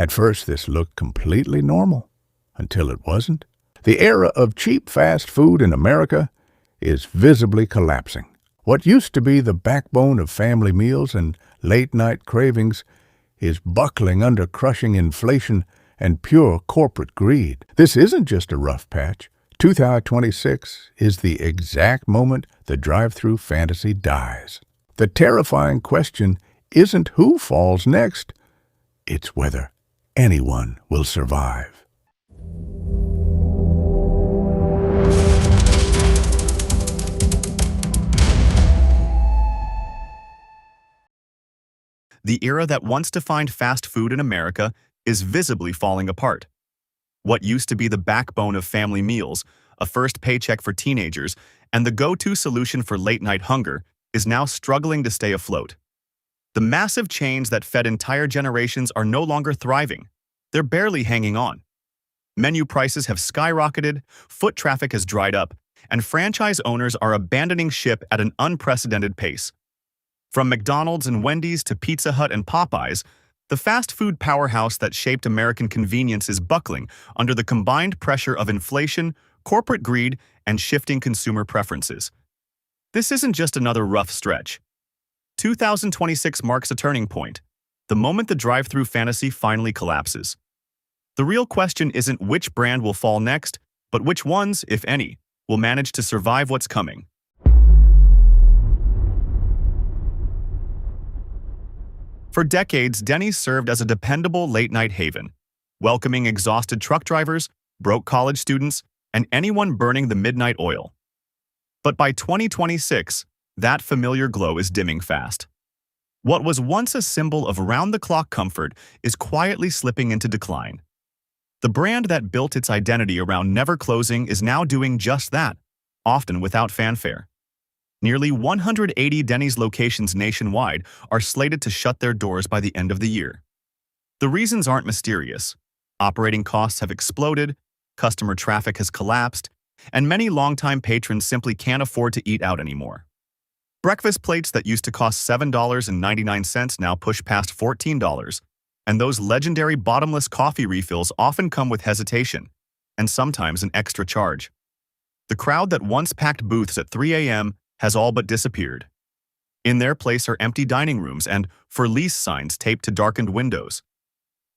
At first, this looked completely normal, until it wasn't. The era of cheap fast food in America is visibly collapsing. What used to be the backbone of family meals and late-night cravings is buckling under crushing inflation and pure corporate greed. This isn't just a rough patch. 2026 is the exact moment the drive-thru fantasy dies. The terrifying question isn't who falls next, it's whether anyone will survive. The era that once defined fast food in America is visibly falling apart. What used to be the backbone of family meals, a first paycheck for teenagers, and the go-to solution for late-night hunger is now struggling to stay afloat. The massive chains that fed entire generations are no longer thriving. They're barely hanging on. Menu prices have skyrocketed, foot traffic has dried up, and franchise owners are abandoning ship at an unprecedented pace. From McDonald's and Wendy's to Pizza Hut and Popeyes, the fast food powerhouse that shaped American convenience is buckling under the combined pressure of inflation, corporate greed, and shifting consumer preferences. This isn't just another rough stretch. 2026 marks a turning point, the moment the drive-thru fantasy finally collapses. The real question isn't which brand will fall next, but which ones, if any, will manage to survive what's coming. For decades, Denny's served as a dependable late-night haven, welcoming exhausted truck drivers, broke college students, and anyone burning the midnight oil. But by 2026, that familiar glow is dimming fast. What was once a symbol of round-the-clock comfort is quietly slipping into decline. The brand that built its identity around never closing is now doing just that, often without fanfare. Nearly 180 Denny's locations nationwide are slated to shut their doors by the end of the year. The reasons aren't mysterious. Operating costs have exploded, customer traffic has collapsed, and many longtime patrons simply can't afford to eat out anymore. Breakfast plates that used to cost $7.99 now push past $14, and those legendary bottomless coffee refills often come with hesitation, and sometimes an extra charge. The crowd that once packed booths at 3 a.m. has all but disappeared. In their place are empty dining rooms and for lease signs taped to darkened windows.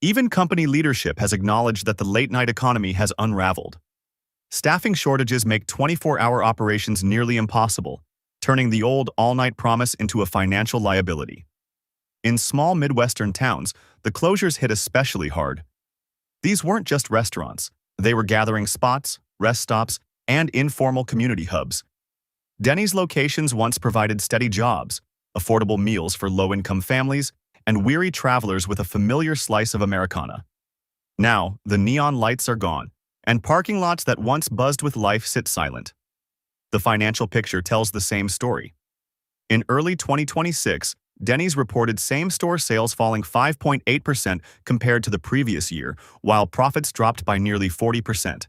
Even company leadership has acknowledged that the late-night economy has unraveled. Staffing shortages make 24-hour operations nearly impossible, turning the old all-night promise into a financial liability. In small Midwestern towns, the closures hit especially hard. These weren't just restaurants. They were gathering spots, rest stops, and informal community hubs. Denny's locations once provided steady jobs, affordable meals for low-income families, and weary travelers with a familiar slice of Americana. Now, the neon lights are gone, and parking lots that once buzzed with life sit silent. The financial picture tells the same story. In early 2026, Denny's reported same-store sales falling 5.8% compared to the previous year, while profits dropped by nearly 40%.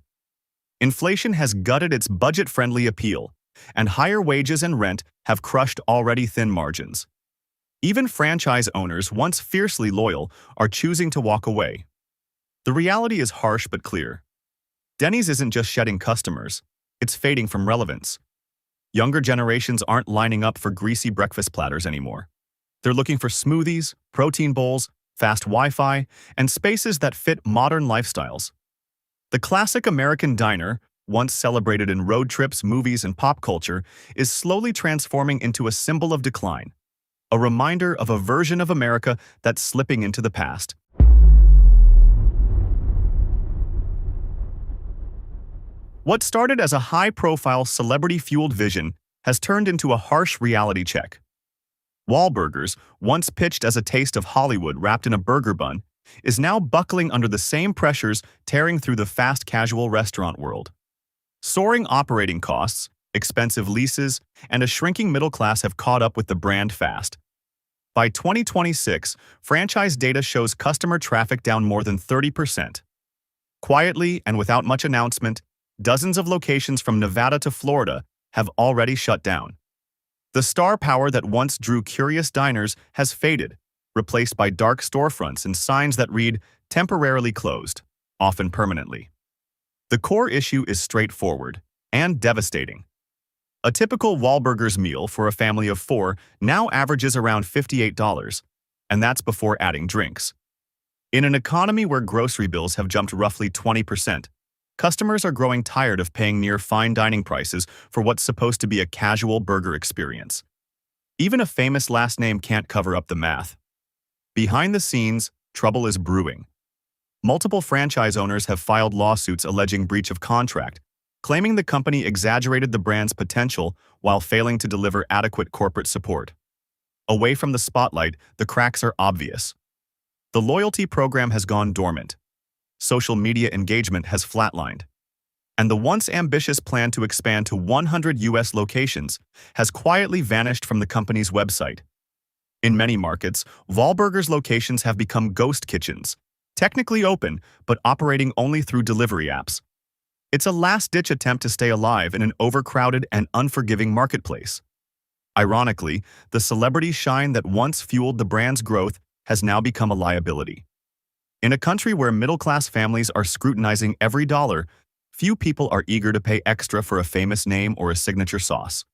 Inflation has gutted its budget-friendly appeal, and higher wages and rent have crushed already thin margins. Even franchise owners, once fiercely loyal, are choosing to walk away. The reality is harsh but clear. Denny's isn't just shedding customers, it's fading from relevance. Younger generations aren't lining up for greasy breakfast platters anymore. They're looking for smoothies, protein bowls, fast Wi-Fi, and spaces that fit modern lifestyles. The classic American diner, once celebrated in road trips, movies, and pop culture, is slowly transforming into a symbol of decline, a reminder of a version of America that's slipping into the past. What started as a high-profile, celebrity-fueled vision has turned into a harsh reality check. Wahlburgers, once pitched as a taste of Hollywood wrapped in a burger bun, is now buckling under the same pressures tearing through the fast-casual restaurant world. Soaring operating costs, expensive leases, and a shrinking middle class have caught up with the brand fast. By 2026, franchise data shows customer traffic down more than 30%. Quietly and without much announcement, dozens of locations from Nevada to Florida have already shut down. The star power that once drew curious diners has faded, replaced by dark storefronts and signs that read temporarily closed, often permanently. The core issue is straightforward and devastating. A typical Wahlburgers meal for a family of 4 now averages around $58, and that's before adding drinks. In an economy where grocery bills have jumped roughly 20%, customers are growing tired of paying near fine dining prices for what's supposed to be a casual burger experience. Even a famous last name can't cover up the math. Behind the scenes, trouble is brewing. Multiple franchise owners have filed lawsuits alleging breach of contract, claiming the company exaggerated the brand's potential while failing to deliver adequate corporate support. Away from the spotlight, the cracks are obvious. The loyalty program has gone dormant. Social media engagement has flatlined. And the once ambitious plan to expand to 100 U.S. locations has quietly vanished from the company's website. In many markets, Wahlburgers locations have become ghost kitchens, technically open but operating only through delivery apps. It's a last-ditch attempt to stay alive in an overcrowded and unforgiving marketplace. Ironically, the celebrity shine that once fueled the brand's growth has now become a liability. In a country where middle-class families are scrutinizing every dollar, few people are eager to pay extra for a famous name or a signature sauce.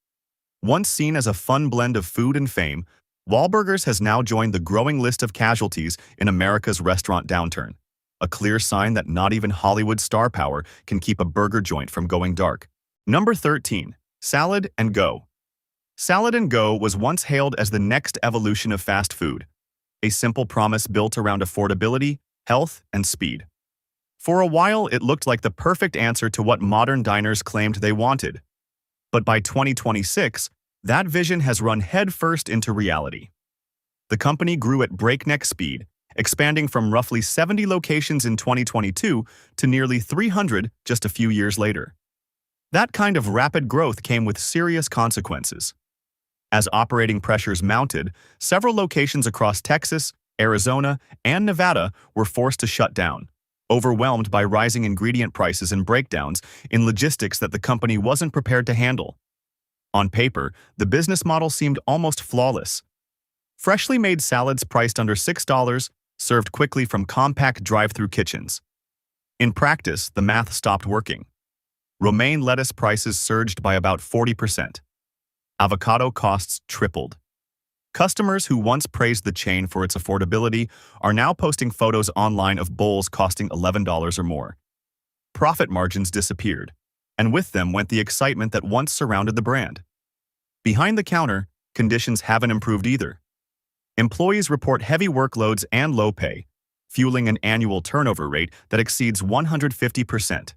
Once seen as a fun blend of food and fame, Wahlburgers has now joined the growing list of casualties in America's restaurant downturn. A clear sign that not even Hollywood star power can keep a burger joint from going dark. Number 13. Salad and Go. Salad and Go was once hailed as the next evolution of fast food, a simple promise built around affordability, health, and speed. For a while, it looked like the perfect answer to what modern diners claimed they wanted. But by 2026, that vision has run headfirst into reality. The company grew at breakneck speed, expanding from roughly 70 locations in 2022 to nearly 300 just a few years later. That kind of rapid growth came with serious consequences. As operating pressures mounted, several locations across Texas, Arizona, and Nevada were forced to shut down, overwhelmed by rising ingredient prices and breakdowns in logistics that the company wasn't prepared to handle. On paper, the business model seemed almost flawless. Freshly made salads priced under $6, served quickly from compact drive-through kitchens. In practice, the math stopped working. Romaine lettuce prices surged by about 40%. Avocado costs tripled. Customers who once praised the chain for its affordability are now posting photos online of bowls costing $11 or more. Profit margins disappeared, and with them went the excitement that once surrounded the brand. Behind the counter, conditions haven't improved either. Employees report heavy workloads and low pay, fueling an annual turnover rate that exceeds 150%.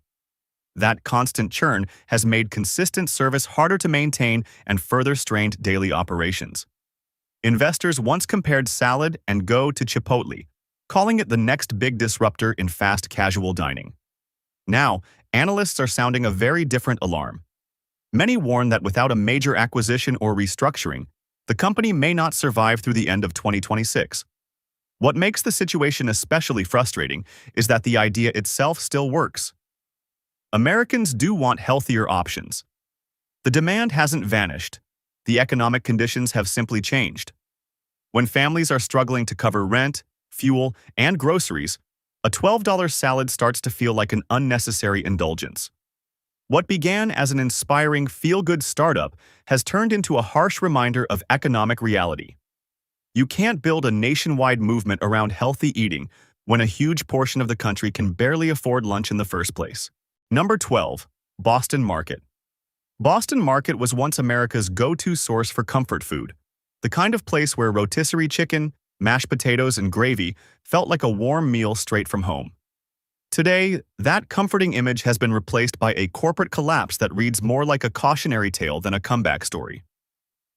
That constant churn has made consistent service harder to maintain and further strained daily operations. Investors once compared Salad and Go to Chipotle, calling it the next big disruptor in fast casual dining. Now, analysts are sounding a very different alarm. Many warn that without a major acquisition or restructuring, the company may not survive through the end of 2026. What makes the situation especially frustrating is that the idea itself still works. Americans do want healthier options. The demand hasn't vanished. The economic conditions have simply changed. When families are struggling to cover rent, fuel, and groceries, a $12 salad starts to feel like an unnecessary indulgence. What began as an inspiring feel-good startup has turned into a harsh reminder of economic reality. You can't build a nationwide movement around healthy eating when a huge portion of the country can barely afford lunch in the first place. Number 12. Boston Market. Boston Market was once America's go-to source for comfort food, the kind of place where rotisserie chicken, mashed potatoes, and gravy felt like a warm meal straight from home. Today, that comforting image has been replaced by a corporate collapse that reads more like a cautionary tale than a comeback story.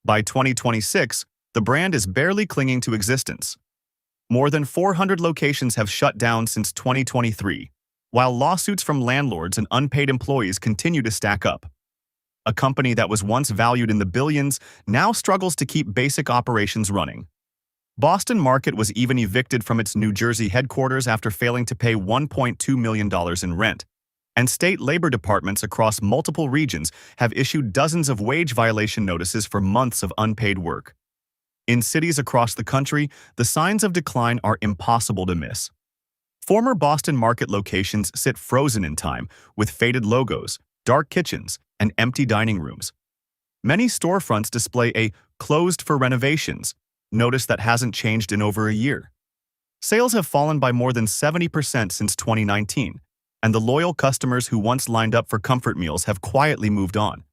By 2026, the brand is barely clinging to existence. More than 400 locations have shut down since 2023, while lawsuits from landlords and unpaid employees continue to stack up. A company that was once valued in the billions now struggles to keep basic operations running. Boston Market was even evicted from its New Jersey headquarters after failing to pay $1.2 million in rent, and state labor departments across multiple regions have issued dozens of wage violation notices for months of unpaid work. In cities across the country, the signs of decline are impossible to miss. Former Boston Market locations sit frozen in time, with faded logos, dark kitchens, and empty dining rooms. Many storefronts display a "closed for renovations" notice that hasn't changed in over a year. Sales have fallen by more than 70% since 2019, and the loyal customers who once lined up for comfort meals have quietly moved on.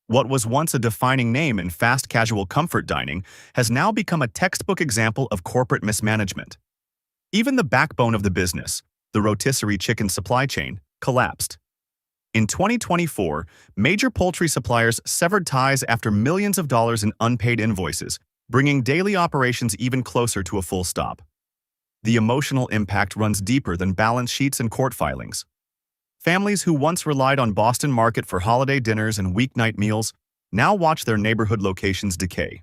What was once a defining name in fast casual comfort dining has now become a textbook example of corporate mismanagement. Even the backbone of the business, the rotisserie chicken supply chain, collapsed. In 2024, major poultry suppliers severed ties after millions of dollars in unpaid invoices, bringing daily operations even closer to a full stop. The emotional impact runs deeper than balance sheets and court filings. Families who once relied on Boston Market for holiday dinners and weeknight meals now watch their neighborhood locations decay.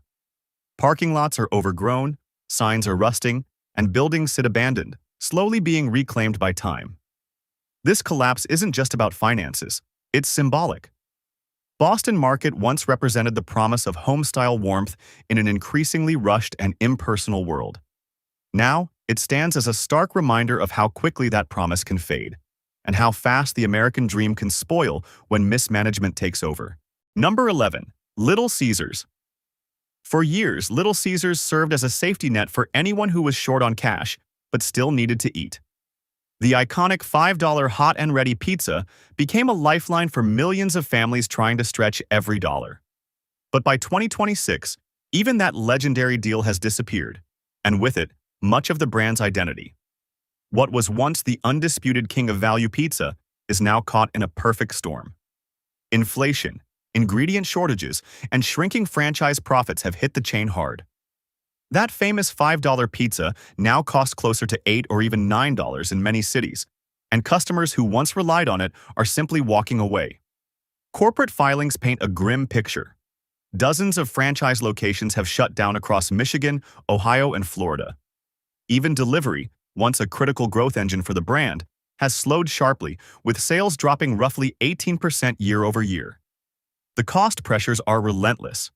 Parking lots are overgrown, signs are rusting, and buildings sit abandoned, slowly being reclaimed by time. This collapse isn't just about finances, it's symbolic. Boston Market once represented the promise of home-style warmth in an increasingly rushed and impersonal world. Now, it stands as a stark reminder of how quickly that promise can fade, and how fast the American dream can spoil when mismanagement takes over. Number 11. Little Caesars. For years, Little Caesars served as a safety net for anyone who was short on cash, but still needed to eat. The iconic $5 hot and ready pizza became a lifeline for millions of families trying to stretch every dollar. But by 2026, even that legendary deal has disappeared, and with it, much of the brand's identity. What was once the undisputed king of value pizza is now caught in a perfect storm. Inflation, ingredient shortages, and shrinking franchise profits have hit the chain hard. That famous $5 pizza now costs closer to $8 or even $9 in many cities, and customers who once relied on it are simply walking away. Corporate filings paint a grim picture. Dozens of franchise locations have shut down across Michigan, Ohio, and Florida. Even delivery, once a critical growth engine for the brand, has slowed sharply, with sales dropping roughly 18% year over year. The cost pressures are relentless.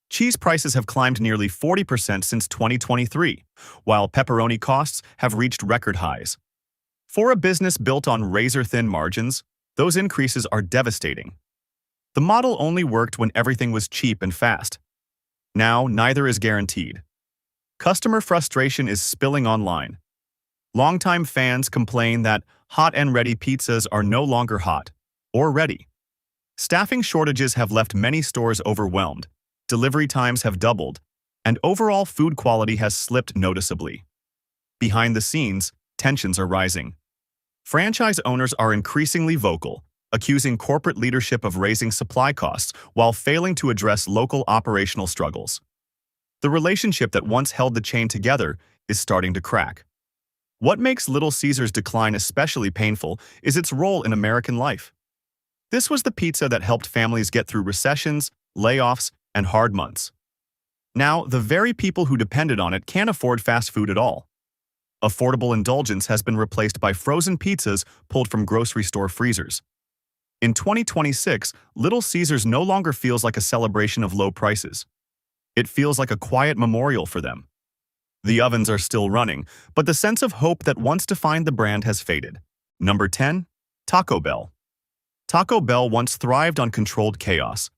Cheese prices have climbed nearly 40% since 2023, while pepperoni costs have reached record highs. For a business built on razor-thin margins, those increases are devastating. The model only worked when everything was cheap and fast. Now, neither is guaranteed. Customer frustration is spilling online. Longtime fans complain that hot and ready pizzas are no longer hot or ready. Staffing shortages have left many stores overwhelmed, delivery times have doubled, and overall food quality has slipped noticeably. Behind the scenes, tensions are rising. Franchise owners are increasingly vocal, accusing corporate leadership of raising supply costs while failing to address local operational struggles. The relationship that once held the chain together is starting to crack. What makes Little Caesars' decline especially painful is its role in American life. This was the pizza that helped families get through recessions, layoffs, and hard months. Now, the very people who depended on it can't afford fast food at all. Affordable indulgence has been replaced by frozen pizzas pulled from grocery store freezers. In 2026, Little Caesars no longer feels like a celebration of low prices. It feels like a quiet memorial for them. The ovens are still running, but the sense of hope that once defined the brand has faded. Number 10. Taco Bell. Taco Bell once thrived on controlled chaos,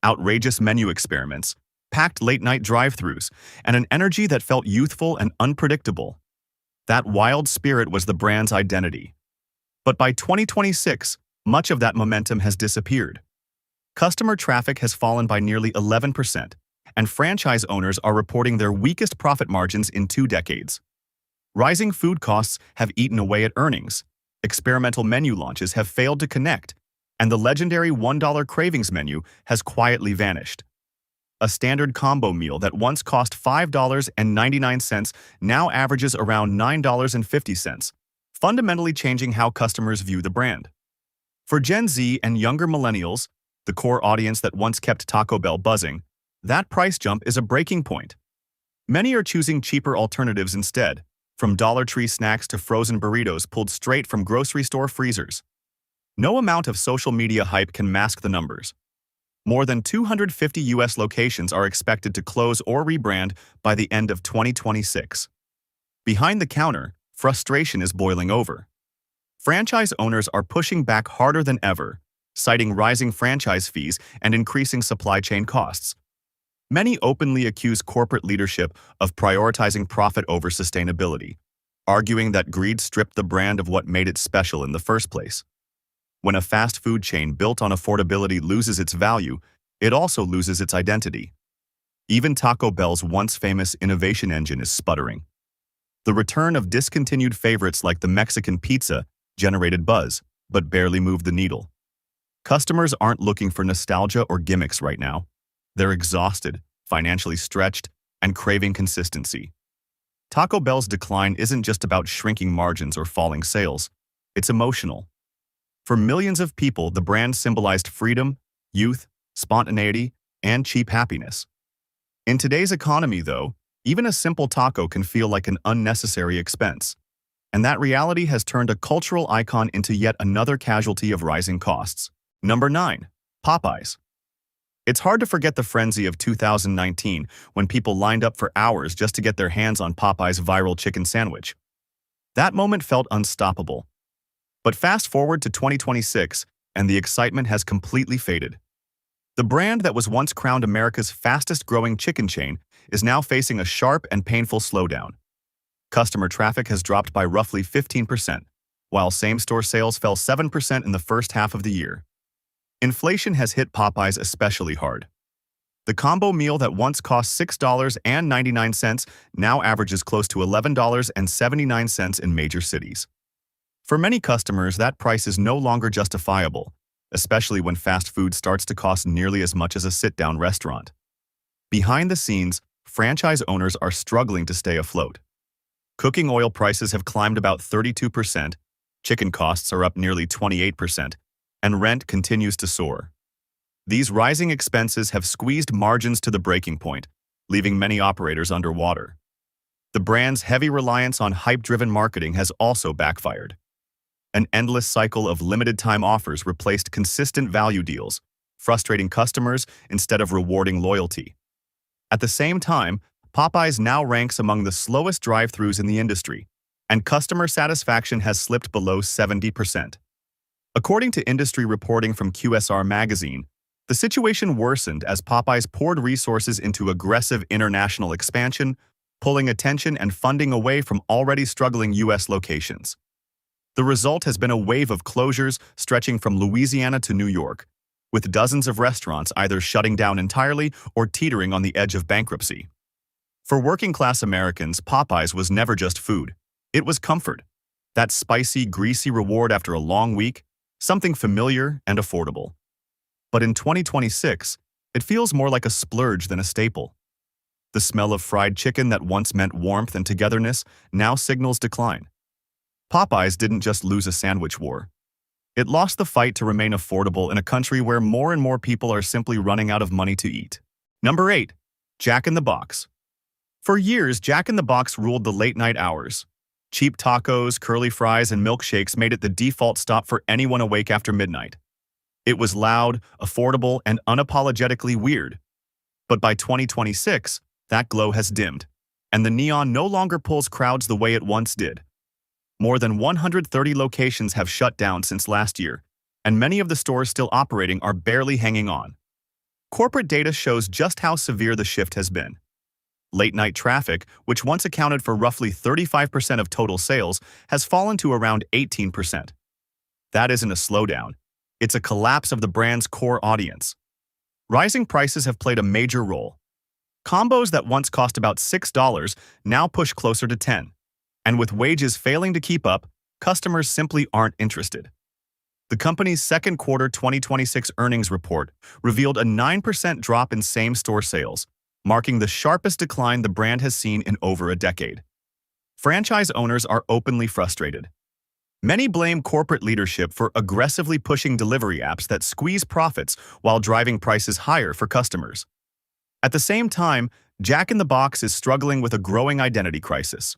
outrageous menu experiments, packed late-night drive-thrus, and an energy that felt youthful and unpredictable. That wild spirit was the brand's identity. But by 2026, much of that momentum has disappeared. Customer traffic has fallen by nearly 11%, and franchise owners are reporting their weakest profit margins in 2 decades. Rising food costs have eaten away at earnings, experimental menu launches have failed to connect, and the legendary $1 cravings menu has quietly vanished. A standard combo meal that once cost $5.99 now averages around $9.50, fundamentally changing how customers view the brand. For Gen Z and younger millennials, the core audience that once kept Taco Bell buzzing, that price jump is a breaking point. Many are choosing cheaper alternatives instead, from Dollar Tree snacks to frozen burritos pulled straight from grocery store freezers. No amount of social media hype can mask the numbers. More than 250 U.S. locations are expected to close or rebrand by the end of 2026. Behind the counter, frustration is boiling over. Franchise owners are pushing back harder than ever, citing rising franchise fees and increasing supply chain costs. Many openly accuse corporate leadership of prioritizing profit over sustainability, arguing that greed stripped the brand of what made it special in the first place. When a fast food chain built on affordability loses its value, it also loses its identity. Even Taco Bell's once famous innovation engine is sputtering. The return of discontinued favorites like the Mexican pizza generated buzz, but barely moved the needle. Customers aren't looking for nostalgia or gimmicks right now. They're exhausted, financially stretched, and craving consistency. Taco Bell's decline isn't just about shrinking margins or falling sales. It's emotional. For millions of people, the brand symbolized freedom, youth, spontaneity, and cheap happiness. In today's economy, though, even a simple taco can feel like an unnecessary expense. And that reality has turned a cultural icon into yet another casualty of rising costs. Number 9. Popeyes. It's hard to forget the frenzy of 2019 when people lined up for hours just to get their hands on Popeye's viral chicken sandwich. That moment felt unstoppable. But fast forward to 2026, and the excitement has completely faded. The brand that was once crowned America's fastest-growing chicken chain is now facing a sharp and painful slowdown. Customer traffic has dropped by roughly 15%, while same-store sales fell 7% in the first half of the year. Inflation has hit Popeyes especially hard. The combo meal that once cost $6.99 now averages close to $11.79 in major cities. For many customers, that price is no longer justifiable, especially when fast food starts to cost nearly as much as a sit-down restaurant. Behind the scenes, franchise owners are struggling to stay afloat. Cooking oil prices have climbed about 32%, chicken costs are up nearly 28%, and rent continues to soar. These rising expenses have squeezed margins to the breaking point, leaving many operators underwater. The brand's heavy reliance on hype-driven marketing has also backfired. An endless cycle of limited-time offers replaced consistent value deals, frustrating customers instead of rewarding loyalty. At the same time, Popeyes now ranks among the slowest drive-thrus in the industry, and customer satisfaction has slipped below 70%. According to industry reporting from QSR Magazine, the situation worsened as Popeyes poured resources into aggressive international expansion, pulling attention and funding away from already struggling U.S. locations. The result has been a wave of closures stretching from Louisiana to New York, with dozens of restaurants either shutting down entirely or teetering on the edge of bankruptcy. For working-class Americans, Popeyes was never just food. It was comfort. That spicy, greasy reward after a long week, something familiar and affordable. But in 2026, it feels more like a splurge than a staple. The smell of fried chicken that once meant warmth and togetherness now signals decline. Popeyes didn't just lose a sandwich war. It lost the fight to remain affordable in a country where more and more people are simply running out of money to eat. Number 8. Jack in the Box. For years, Jack in the Box ruled the late-night hours. Cheap tacos, curly fries, and milkshakes made it the default stop for anyone awake after midnight. It was loud, affordable, and unapologetically weird. But by 2026, that glow has dimmed, and the neon no longer pulls crowds the way it once did. More than 130 locations have shut down since last year, and many of the stores still operating are barely hanging on. Corporate data shows just how severe the shift has been. Late-night traffic, which once accounted for roughly 35% of total sales, has fallen to around 18%. That isn't a slowdown. It's a collapse of the brand's core audience. Rising prices have played a major role. Combos that once cost about $6 now push closer to $10. And with wages failing to keep up, customers simply aren't interested. The company's second quarter 2026 earnings report revealed a 9% drop in same-store sales, marking the sharpest decline the brand has seen in over a decade. Franchise owners are openly frustrated. Many blame corporate leadership for aggressively pushing delivery apps that squeeze profits while driving prices higher for customers. At the same time, Jack in the Box is struggling with a growing identity crisis.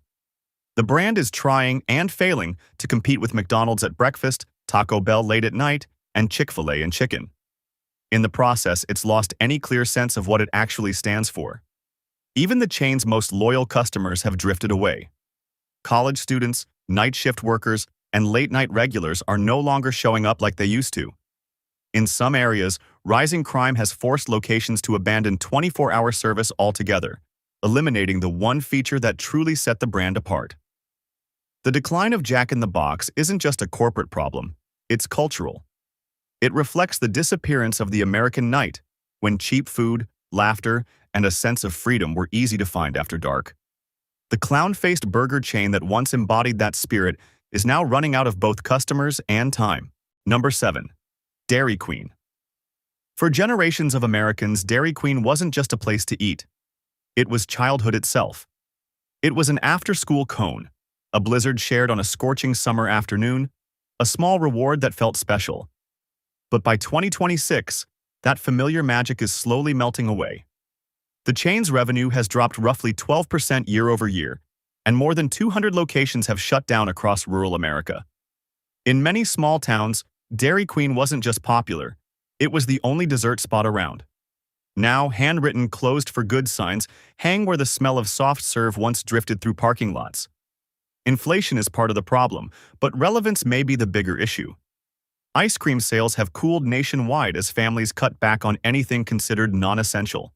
The brand is trying and failing to compete with McDonald's at breakfast, Taco Bell late at night, and Chick-fil-A in chicken. In the process, it's lost any clear sense of what it actually stands for. Even the chain's most loyal customers have drifted away. College students, night shift workers, and late-night regulars are no longer showing up like they used to. In some areas, rising crime has forced locations to abandon 24-hour service altogether, eliminating the one feature that truly set the brand apart. The decline of Jack in the Box isn't just a corporate problem, it's cultural. It reflects the disappearance of the American night, when cheap food, laughter, and a sense of freedom were easy to find after dark. The clown-faced burger chain that once embodied that spirit is now running out of both customers and time. Number 7. Dairy Queen. For generations of Americans, Dairy Queen wasn't just a place to eat. It was childhood itself. It was an after-school cone, a blizzard shared on a scorching summer afternoon, a small reward that felt special. But by 2026, that familiar magic is slowly melting away. The chain's revenue has dropped roughly 12% year over year, and more than 200 locations have shut down across rural America. In many small towns, Dairy Queen wasn't just popular, it was the only dessert spot around. Now, handwritten "closed for good" signs hang where the smell of soft serve once drifted through parking lots. Inflation is part of the problem, but relevance may be the bigger issue. Ice cream sales have cooled nationwide as families cut back on anything considered non-essential.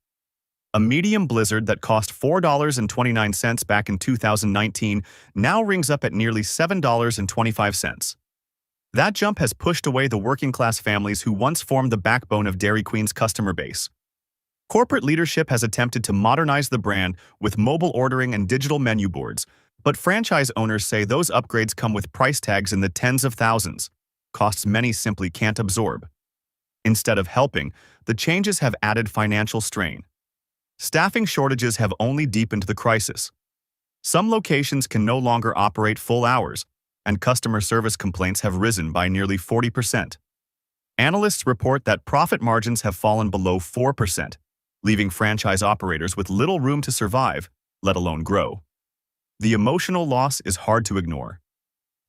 A medium blizzard that cost $4.29 back in 2019 now rings up at nearly $7.25. That jump has pushed away the working-class families who once formed the backbone of Dairy Queen's customer base. Corporate leadership has attempted to modernize the brand with mobile ordering and digital menu boards, but franchise owners say those upgrades come with price tags in the tens of thousands, costs many simply can't absorb. Instead of helping, the changes have added financial strain. Staffing shortages have only deepened the crisis. Some locations can no longer operate full hours, and customer service complaints have risen by nearly 40%. Analysts report that profit margins have fallen below 4%, leaving franchise operators with little room to survive, let alone grow. The emotional loss is hard to ignore.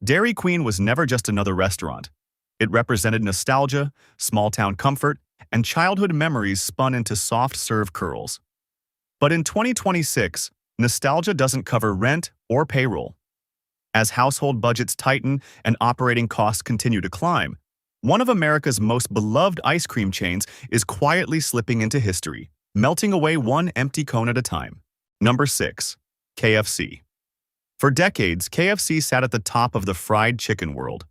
Dairy Queen was never just another restaurant. It represented nostalgia, small-town comfort, and childhood memories spun into soft-serve curls. But in 2026, nostalgia doesn't cover rent or payroll. As household budgets tighten and operating costs continue to climb, one of America's most beloved ice cream chains is quietly slipping into history, melting away one empty cone at a time. Number 6. KFC. For decades, KFC sat at the top of the fried chicken world,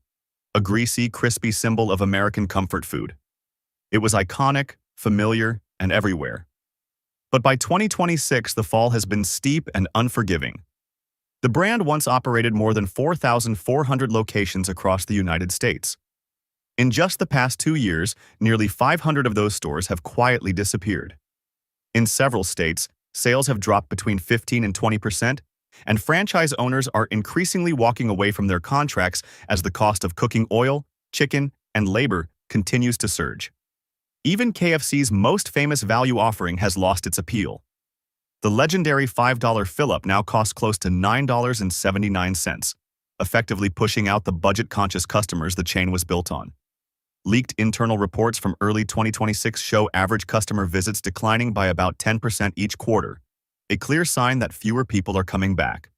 a greasy, crispy symbol of American comfort food. It was iconic, familiar, and everywhere. But by 2026, the fall has been steep and unforgiving. The brand once operated more than 4,400 locations across the United States. In just the past 2 years, nearly 500 of those stores have quietly disappeared. In several states, sales have dropped between 15 and 20%, and franchise owners are increasingly walking away from their contracts as the cost of cooking oil, chicken, and labor continues to surge. Even KFC's most famous value offering has lost its appeal. The legendary $5 fill-up now costs close to $9.79, effectively pushing out the budget-conscious customers the chain was built on. Leaked internal reports from early 2026 show average customer visits declining by about 10% each quarter, a clear sign that fewer people are coming back.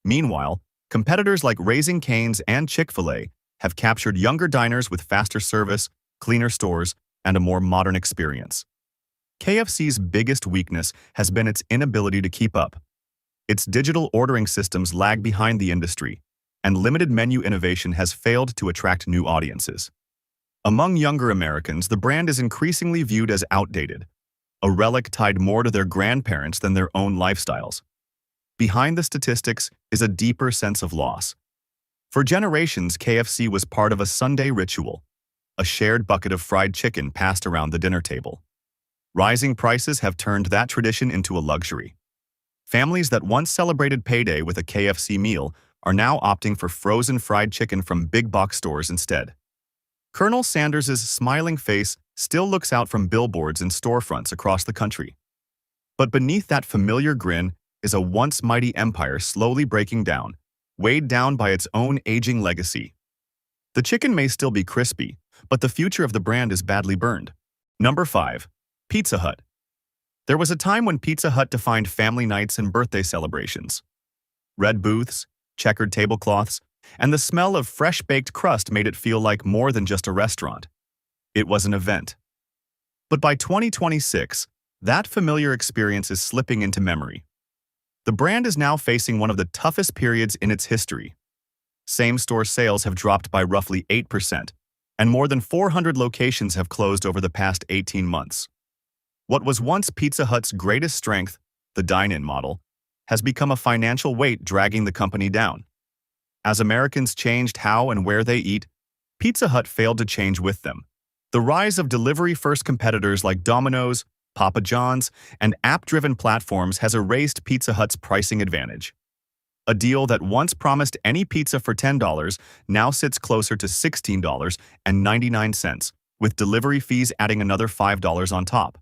Meanwhile, competitors like Raising Cane's and Chick-fil-A have captured younger diners with faster service, cleaner stores, and a more modern experience. KFC's biggest weakness has been its inability to keep up. Its digital ordering systems lag behind the industry, and limited menu innovation has failed to attract new audiences. Among younger Americans, the brand is increasingly viewed as outdated, a relic tied more to their grandparents than their own lifestyles. Behind the statistics is a deeper sense of loss. For generations, KFC was part of a Sunday ritual, a shared bucket of fried chicken passed around the dinner table. Rising prices have turned that tradition into a luxury. Families that once celebrated payday with a KFC meal are now opting for frozen fried chicken from big box stores instead. Colonel Sanders' smiling face still looks out from billboards and storefronts across the country. But beneath that familiar grin is a once mighty empire slowly breaking down, weighed down by its own aging legacy. The chicken may still be crispy, but the future of the brand is badly burned. Number 5. Pizza Hut. There was a time when Pizza Hut defined family nights and birthday celebrations. Red booths, checkered tablecloths, and the smell of fresh-baked crust made it feel like more than just a restaurant. It was an event. But by 2026, that familiar experience is slipping into memory. The brand is now facing one of the toughest periods in its history. Same-store sales have dropped by roughly 8%, and more than 400 locations have closed over the past 18 months. What was once Pizza Hut's greatest strength, the dine-in model, has become a financial weight dragging the company down. As Americans changed how and where they eat, Pizza Hut failed to change with them. The rise of delivery-first competitors like Domino's, Papa John's, and app-driven platforms has erased Pizza Hut's pricing advantage. A deal that once promised any pizza for $10 now sits closer to $16.99, with delivery fees adding another $5 on top.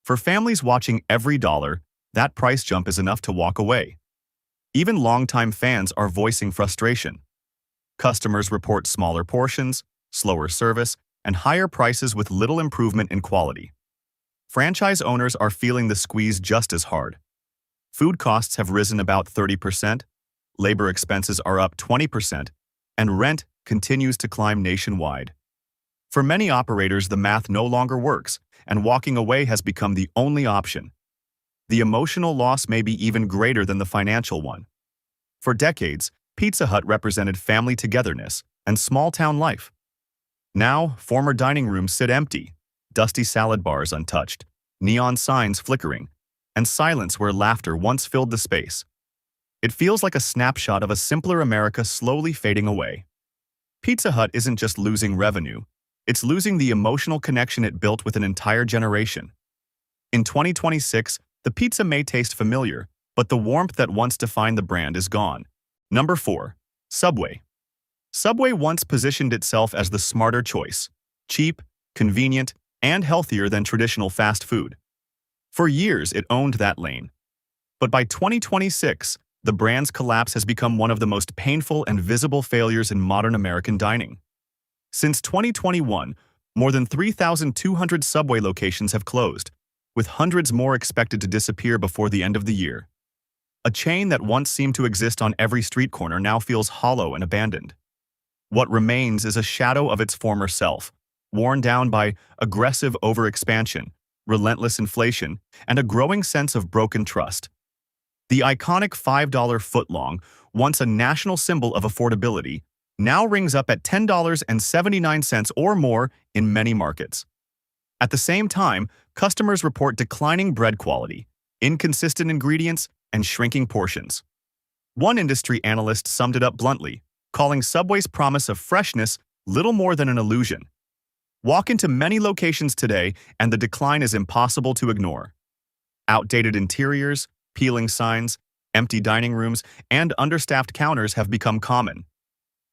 For families watching every dollar, that price jump is enough to walk away. Even longtime fans are voicing frustration. Customers report smaller portions, slower service, and higher prices with little improvement in quality. Franchise owners are feeling the squeeze just as hard. Food costs have risen about 30%, labor expenses are up 20%, and rent continues to climb nationwide. For many operators, the math no longer works, and walking away has become the only option. The emotional loss may be even greater than the financial one. For decades, Pizza Hut represented family togetherness and small-town life. Now, former dining rooms sit empty, dusty salad bars untouched, neon signs flickering, and silence where laughter once filled the space. It feels like a snapshot of a simpler America slowly fading away. Pizza Hut isn't just losing revenue, it's losing the emotional connection it built with an entire generation. In 2026, the pizza may taste familiar, but the warmth that once defined the brand is gone. Number 4. Subway. Subway once positioned itself as the smarter choice, cheap, convenient, and healthier than traditional fast food. For years, it owned that lane. But by 2026, the brand's collapse has become one of the most painful and visible failures in modern American dining. Since 2021, more than 3,200 Subway locations have closed, with hundreds more expected to disappear before the end of the year. A chain that once seemed to exist on every street corner now feels hollow and abandoned. What remains is a shadow of its former self, worn down by aggressive overexpansion, relentless inflation, and a growing sense of broken trust. The iconic $5 footlong, once a national symbol of affordability, now rings up at $10.79 or more in many markets. At the same time, customers report declining bread quality, inconsistent ingredients, and shrinking portions. One industry analyst summed it up bluntly, calling Subway's promise of freshness little more than an illusion. Walk into many locations today, and the decline is impossible to ignore. Outdated interiors, peeling signs, empty dining rooms, and understaffed counters have become common.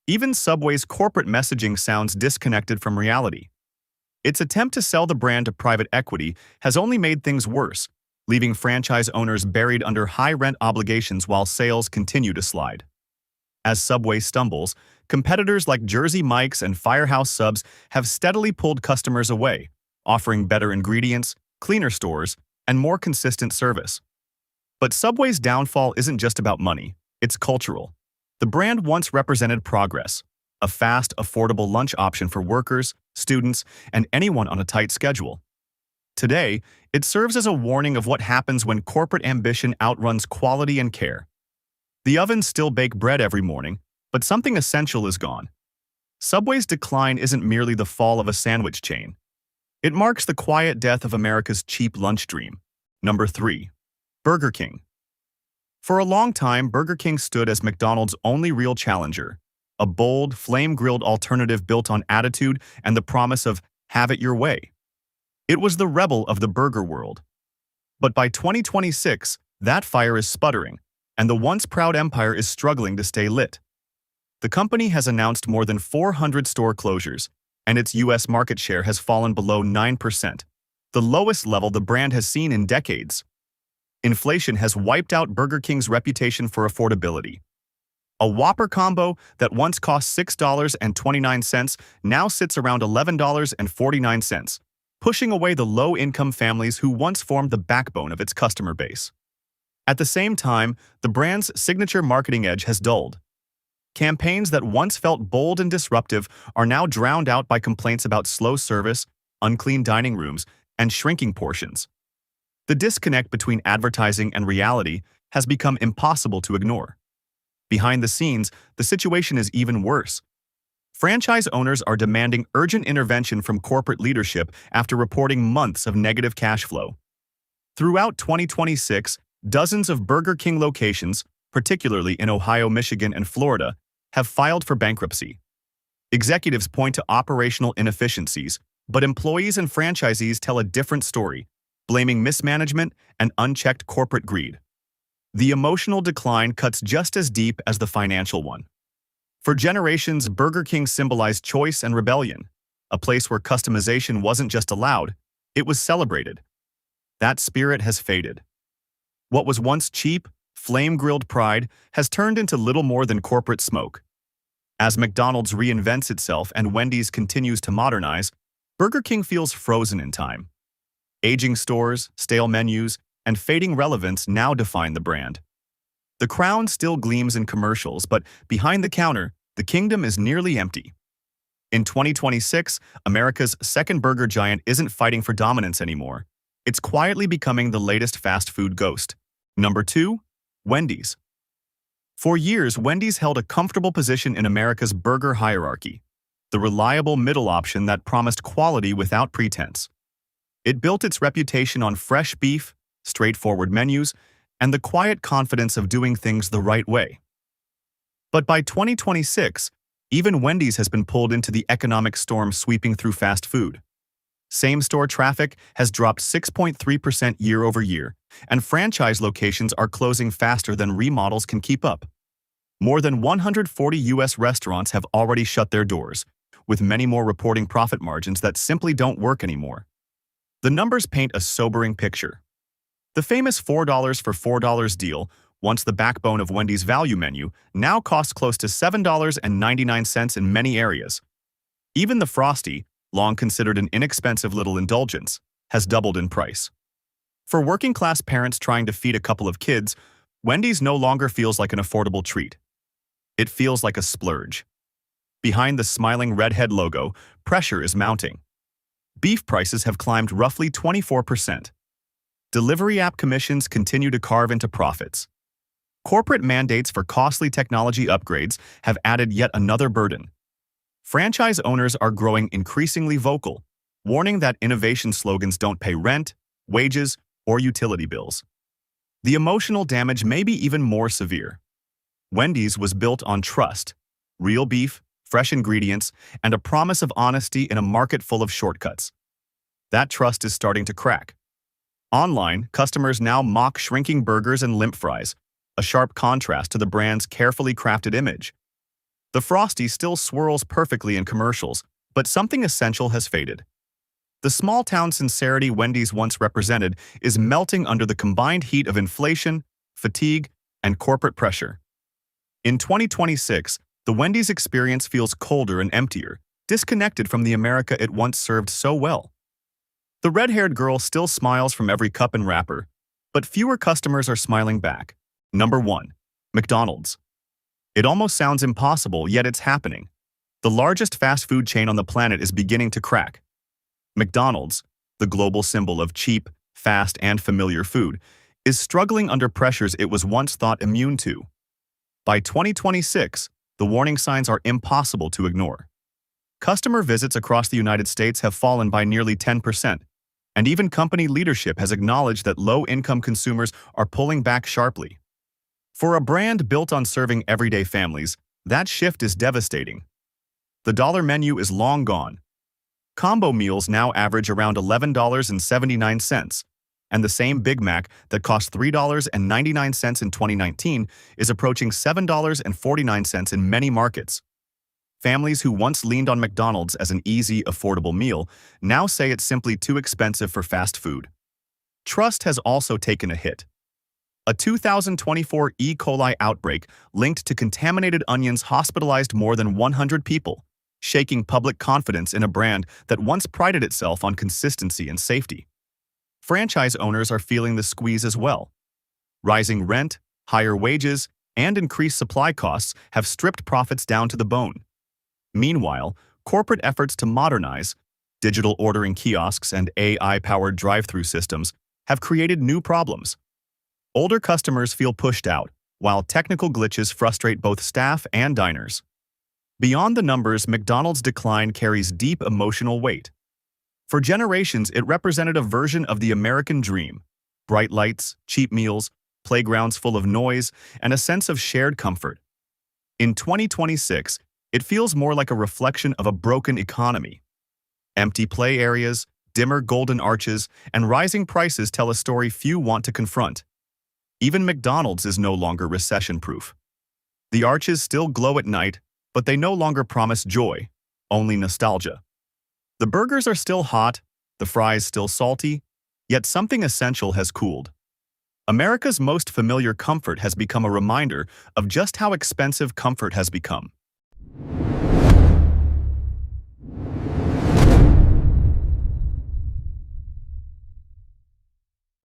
Even Subway's corporate messaging sounds disconnected from reality. Its attempt to sell the brand to private equity has only made things worse, leaving franchise owners buried under high rent obligations while sales continue to slide. As Subway stumbles, competitors like Jersey Mike's and Firehouse Subs have steadily pulled customers away, offering better ingredients, cleaner stores, and more consistent service. But Subway's downfall isn't just about money, it's cultural. The brand once represented progress, a fast, affordable lunch option for workers, students, and anyone on a tight schedule. Today, it serves as a warning of what happens when corporate ambition outruns quality and care. The ovens still bake bread every morning, but something essential is gone. Subway's decline isn't merely the fall of a sandwich chain. It marks the quiet death of America's cheap lunch dream. Number 3. Burger King. For a long time, Burger King stood as McDonald's only real challenger, a bold, flame-grilled alternative built on attitude and the promise of have it your way. It was the rebel of the burger world. But by 2026, that fire is sputtering, and the once proud empire is struggling to stay lit. The company has announced more than 400 store closures, and its U.S. market share has fallen below 9%, the lowest level the brand has seen in decades. Inflation has wiped out Burger King's reputation for affordability. A Whopper combo that once cost $6.29 now sits around $11.49, pushing away the low-income families who once formed the backbone of its customer base. At the same time, the brand's signature marketing edge has dulled. Campaigns that once felt bold and disruptive are now drowned out by complaints about slow service, unclean dining rooms, and shrinking portions. The disconnect between advertising and reality has become impossible to ignore. Behind the scenes, the situation is even worse. Franchise owners are demanding urgent intervention from corporate leadership after reporting months of negative cash flow. Throughout 2026, dozens of Burger King locations, particularly in Ohio, Michigan, and Florida, have filed for bankruptcy. Executives point to operational inefficiencies, but employees and franchisees tell a different story, blaming mismanagement and unchecked corporate greed. The emotional decline cuts just as deep as the financial one. For generations, Burger King symbolized choice and rebellion, a place where customization wasn't just allowed, it was celebrated. That spirit has faded. What was once cheap, flame-grilled pride has turned into little more than corporate smoke. As McDonald's reinvents itself and Wendy's continues to modernize, Burger King feels frozen in time. Aging stores, stale menus, and fading relevance now define the brand. The crown still gleams in commercials, but behind the counter, the kingdom is nearly empty. In 2026, America's second burger giant isn't fighting for dominance anymore. It's quietly becoming the latest fast food ghost. Number 2, Wendy's. For years, Wendy's held a comfortable position in America's burger hierarchy, the reliable middle option that promised quality without pretense. It built its reputation on fresh beef, straightforward menus, and the quiet confidence of doing things the right way. But by 2026, even Wendy's has been pulled into the economic storm sweeping through fast food. Same-store traffic has dropped 6.3% year over year, and franchise locations are closing faster than remodels can keep up. More than 140 U.S. restaurants have already shut their doors, with many more reporting profit margins that simply don't work anymore. The numbers paint a sobering picture. The famous $4 for $4 deal, once the backbone of Wendy's value menu, now costs close to $7.99 in many areas. Even the Frosty, long considered an inexpensive little indulgence, has doubled in price. For working-class parents trying to feed a couple of kids, Wendy's no longer feels like an affordable treat. It feels like a splurge. Behind the smiling redhead logo, pressure is mounting. Beef prices have climbed roughly 24%. Delivery app commissions continue to carve into profits. Corporate mandates for costly technology upgrades have added yet another burden. Franchise owners are growing increasingly vocal, warning that innovation slogans don't pay rent, wages, or utility bills. The emotional damage may be even more severe. Wendy's was built on trust, real beef, fresh ingredients, and a promise of honesty in a market full of shortcuts. That trust is starting to crack. Online, customers now mock shrinking burgers and limp fries, a sharp contrast to the brand's carefully crafted image. The Frosty still swirls perfectly in commercials, but something essential has faded. The small-town sincerity Wendy's once represented is melting under the combined heat of inflation, fatigue, and corporate pressure. In 2026, the Wendy's experience feels colder and emptier, disconnected from the America it once served so well. The red-haired girl still smiles from every cup and wrapper, but fewer customers are smiling back. Number 1. McDonald's. It almost sounds impossible, yet it's happening. The largest fast food chain on the planet is beginning to crack. McDonald's, the global symbol of cheap, fast, and familiar food, is struggling under pressures it was once thought immune to. By 2026, the warning signs are impossible to ignore. Customer visits across the United States have fallen by nearly 10%, and even company leadership has acknowledged that low-income consumers are pulling back sharply. For a brand built on serving everyday families, that shift is devastating. The dollar menu is long gone. Combo meals now average around $11.79, and the same Big Mac that cost $3.99 in 2019 is approaching $7.49 in many markets. Families who once leaned on McDonald's as an easy, affordable meal now say it's simply too expensive for fast food. Trust has also taken a hit. A 2024 E. coli outbreak linked to contaminated onions hospitalized more than 100 people, shaking public confidence in a brand that once prided itself on consistency and safety. Franchise owners are feeling the squeeze as well. Rising rent, higher wages, and increased supply costs have stripped profits down to the bone. Meanwhile, corporate efforts to modernize, digital ordering kiosks and AI-powered drive-through systems have created new problems. Older customers feel pushed out, while technical glitches frustrate both staff and diners. Beyond the numbers, McDonald's decline carries deep emotional weight. For generations, it represented a version of the American dream: bright lights, cheap meals, playgrounds full of noise, and a sense of shared comfort. In 2026, it feels more like a reflection of a broken economy. Empty play areas, dimmer golden arches, and rising prices tell a story few want to confront. Even McDonald's is no longer recession-proof. The arches still glow at night, but they no longer promise joy, only nostalgia. The burgers are still hot, the fries still salty, yet something essential has cooled. America's most familiar comfort has become a reminder of just how expensive comfort has become.